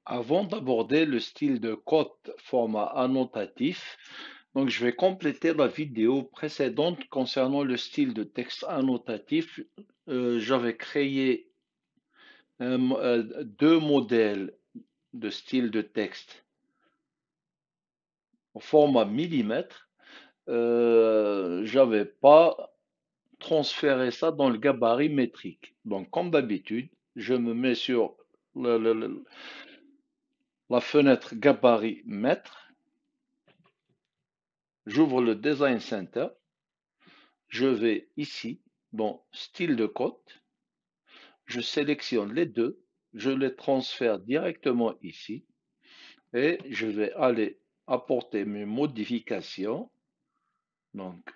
Avant d'aborder le style de code format annotatif, donc je vais compléter la vidéo précédente concernant le style de texte annotatif. J'avais créé deux modèles de style de texte au format millimètre. J'avais pas transféré ça dans le gabarit métrique. Donc, comme d'habitude, je me mets sur le- le- le- la fenêtre gabarit mètre. J'ouvre le Design Center. Je vais ici dans style de code. Je sélectionne les deux. Je les transfère directement ici. Et je vais aller apporter mes modifications. Donc,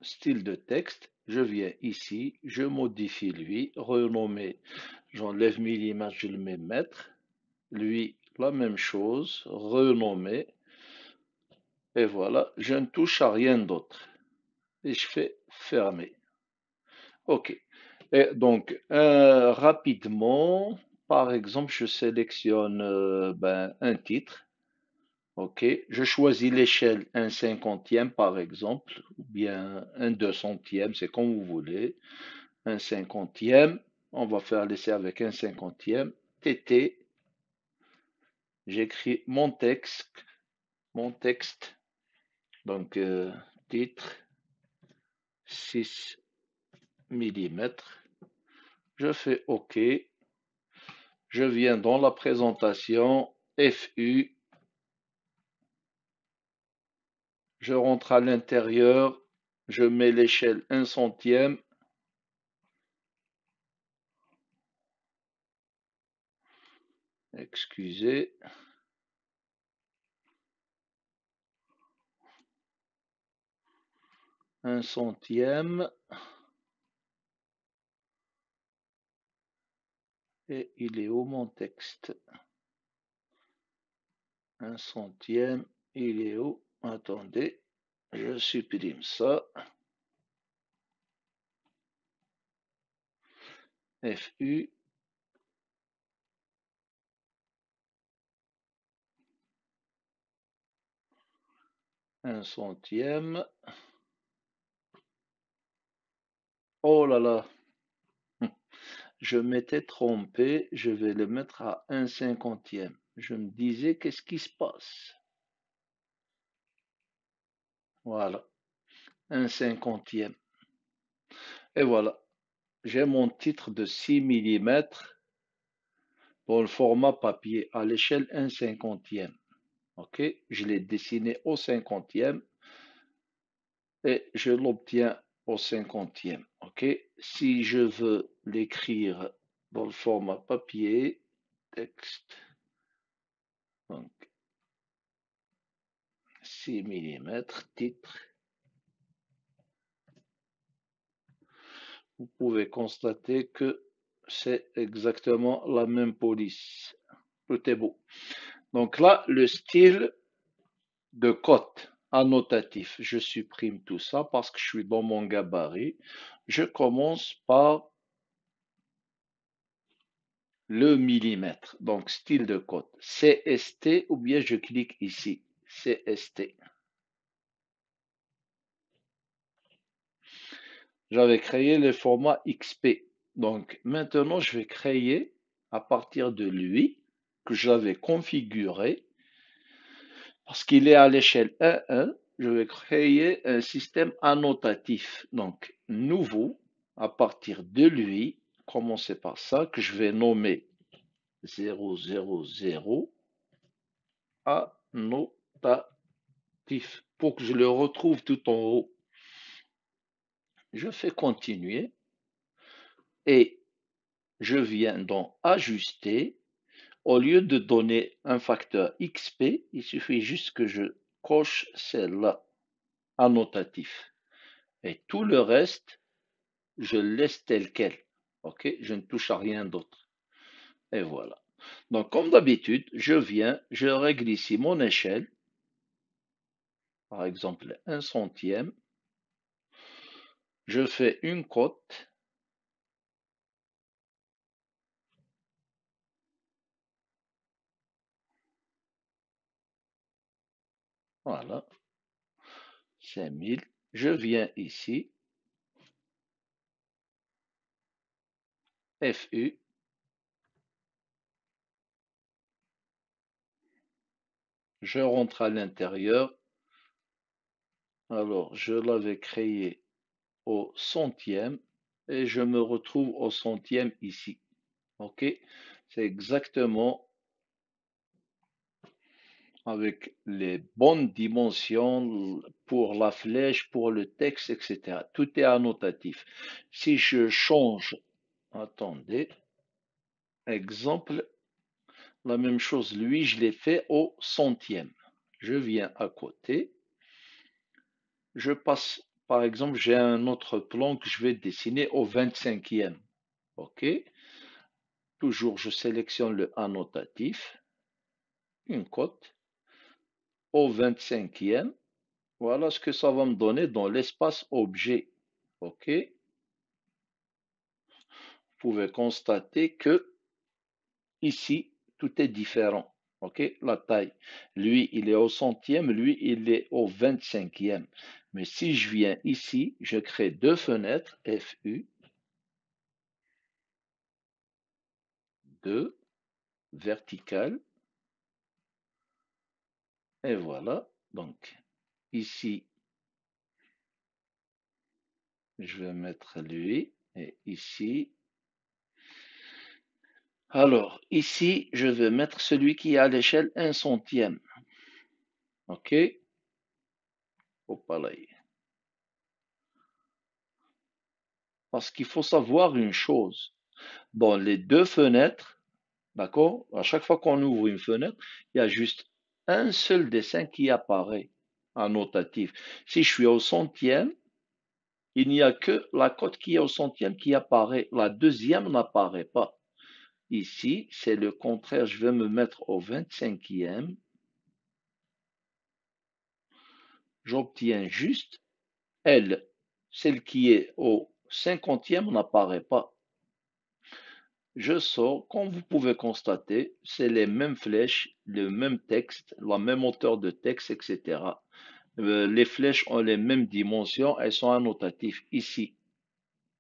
style de texte. Je viens ici. Je modifie lui. Renommer. J'enlève millimètre. Je le mets mètre. Lui, la même chose. Renommer. Et voilà. Je ne touche à rien d'autre. Et je fais fermer. OK. Et donc, rapidement, par exemple, je sélectionne un titre. OK. Je choisis l'échelle 1/50e, par exemple, ou bien 1/200e, c'est comme vous voulez. 1/50e. On va faire l'essai avec 1/50e. TT. J'écris mon texte. Donc, titre 6 millimètres. Je fais OK. Je viens dans la présentation FU, je rentre à l'intérieur, je mets l'échelle 1/100e, excusez, un centième, et il est où mon texte? Un centième, il est où? Attendez, je supprime ça. FU, un centième. Oh là là, je m'étais trompé, je vais le mettre à 1/50e. Je me disais, qu'est-ce qui se passe? Voilà, 1/50e. Et voilà, j'ai mon titre de 6 millimètres dans le format papier à l'échelle 1/50e. OK, je l'ai dessiné au 50e et je l'obtiens au 50e. OK, si je veux l'écrire dans le format papier, texte, donc 6 millimètres, titre, vous pouvez constater que c'est exactement la même police. Tout est beau. Donc là, le style de code annotatif, je supprime tout ça parce que je suis dans mon gabarit. Je commence par le millimètre. Donc, style de code. CST ou bien je clique ici. CST. J'avais créé le format XP. Donc, maintenant, je vais créer à partir de lui que j'avais configuré parce qu'il est à l'échelle 1.1. Je vais créer un système annotatif. Donc, nouveau, à partir de lui, commencer par ça, que je vais nommer 000 annotatif pour que je le retrouve tout en haut. Je fais continuer et je viens dans ajuster. Au lieu de donner un facteur XP, il suffit juste que je coche celle-là, annotatif. Et tout le reste, je laisse tel quel. OK? Je ne touche à rien d'autre. Et voilà. Donc, comme d'habitude, je viens, je règle ici mon échelle. Par exemple, 1/100e. Je fais une cote. Voilà, 5000. Je viens ici, FU. Je rentre à l'intérieur. Alors, je l'avais créé au centième et je me retrouve au centième ici. OK? C'est exactement avec les bonnes dimensions pour la flèche, pour le texte, etc. Tout est annotatif. Si je change, attendez, exemple, la même chose, lui, je l'ai fait au centième. Je viens à côté, je passe, par exemple, j'ai un autre plan que je vais dessiner au 25e. OK? Toujours, je sélectionne le annotatif, une cote, au 25e. Voilà ce que ça va me donner dans l'espace objet. OK? Vous pouvez constater que ici, tout est différent. OK? La taille. Lui, il est au centième, lui, il est au 25e. Mais si je viens ici, je crée deux fenêtres, FU, deux, verticales, et voilà. Donc, ici, je vais mettre lui, et ici. Alors, ici, je vais mettre celui qui est à l'échelle 1 centième. OK? Hop là. Parce qu'il faut savoir une chose. Dans les deux fenêtres, d'accord? À chaque fois qu'on ouvre une fenêtre, il y a juste un seul dessin qui apparaît en notatif. Si je suis au centième, il n'y a que la cote qui est au centième qui apparaît. La deuxième n'apparaît pas. Ici, c'est le contraire. Je vais me mettre au 25e. J'obtiens juste L. Celle qui est au 50e n'apparaît pas. Je sors, comme vous pouvez constater, c'est les mêmes flèches, le même texte, la même hauteur de texte, etc. Les flèches ont les mêmes dimensions, elles sont annotatives. Ici,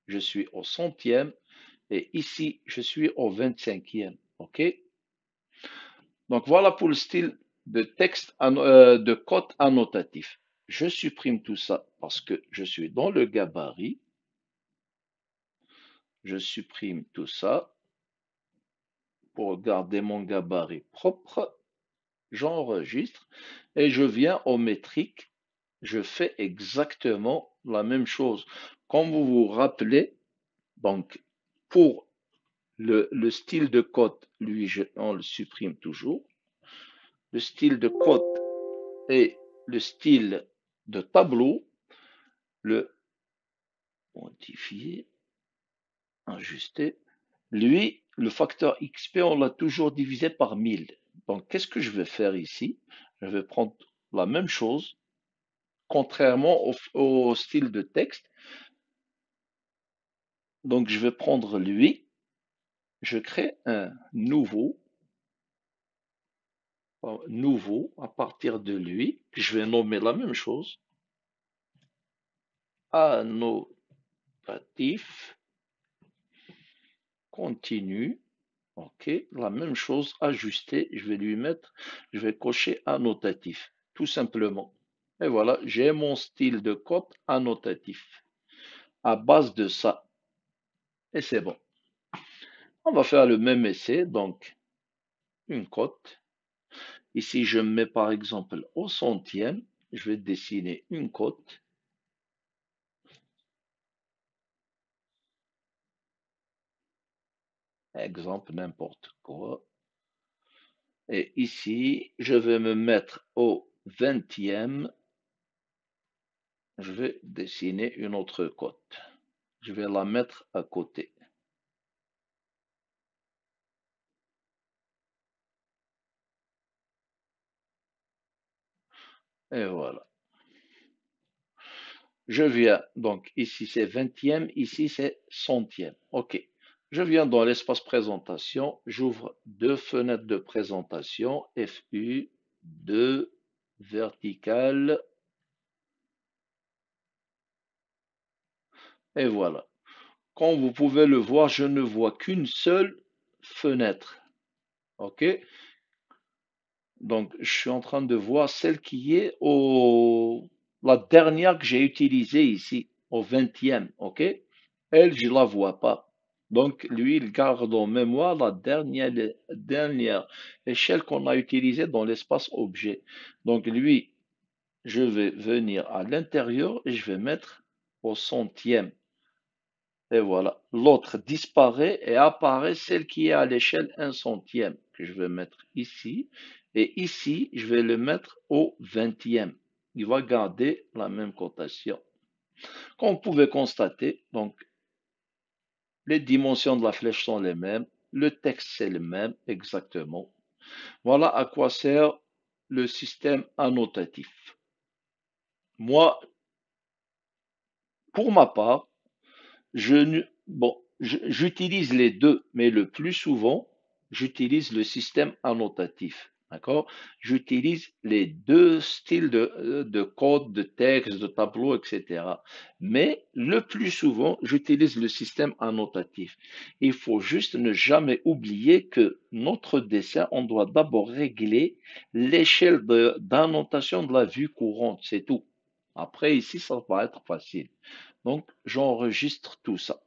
je suis au centième et ici, je suis au 25e. OK? Donc voilà pour le style de texte, de code annotatif. Je supprime tout ça parce que je suis dans le gabarit. Je supprime tout ça pour garder mon gabarit propre. J'enregistre et je viens au métrique. Je fais exactement la même chose. Comme vous vous rappelez, donc pour le style de code, lui, on le supprime toujours. Le style de code et le style de tableau, le modifier, ajuster. Lui, le facteur XP, on l'a toujours divisé par 1000. Donc, qu'est-ce que je vais faire ici? Je vais prendre la même chose, contrairement au style de texte. Donc, je vais prendre lui, je crée un nouveau à partir de lui. Je vais nommer la même chose, annotatif, continue. OK, la même chose, ajuster. Je vais lui mettre, je vais cocher annotatif, tout simplement. Et voilà, j'ai mon style de code annotatif à base de ça. Et c'est bon. On va faire le même essai, donc une cote. Ici, je mets par exemple au centième, je vais dessiner une cote. Exemple, n'importe quoi. Et ici, je vais me mettre au 20e. Je vais dessiner une autre cote. Je vais la mettre à côté. Et voilà. Je viens, donc ici c'est 20e, ici c'est centième. OK. Je viens dans l'espace présentation, j'ouvre deux fenêtres de présentation, FU, 2, verticale, et voilà. Comme vous pouvez le voir, je ne vois qu'une seule fenêtre. OK? Donc, je suis en train de voir celle qui est la dernière que j'ai utilisée ici, au 20e. OK? Elle, je la vois pas. Donc, lui, il garde en mémoire la dernière échelle qu'on a utilisée dans l'espace objet. Donc, lui, je vais venir à l'intérieur et je vais mettre au centième. Et voilà. L'autre disparaît et apparaît celle qui est à l'échelle 1/100 que je vais mettre ici. Et ici, je vais le mettre au 20e. Il va garder la même cotation. Comme vous pouvez constater, donc, les dimensions de la flèche sont les mêmes. Le texte, c'est le même, exactement. Voilà à quoi sert le système annotatif. Moi, pour ma part, j'utilise les deux, mais le plus souvent, j'utilise le système annotatif. D'accord? J'utilise les deux styles de code, de texte, de tableau, etc. Mais le plus souvent, j'utilise le système annotatif. Il faut juste ne jamais oublier que notre dessin, on doit d'abord régler l'échelle d'annotation de la vue courante. C'est tout. Après, ici, ça va être facile. Donc, j'enregistre tout ça.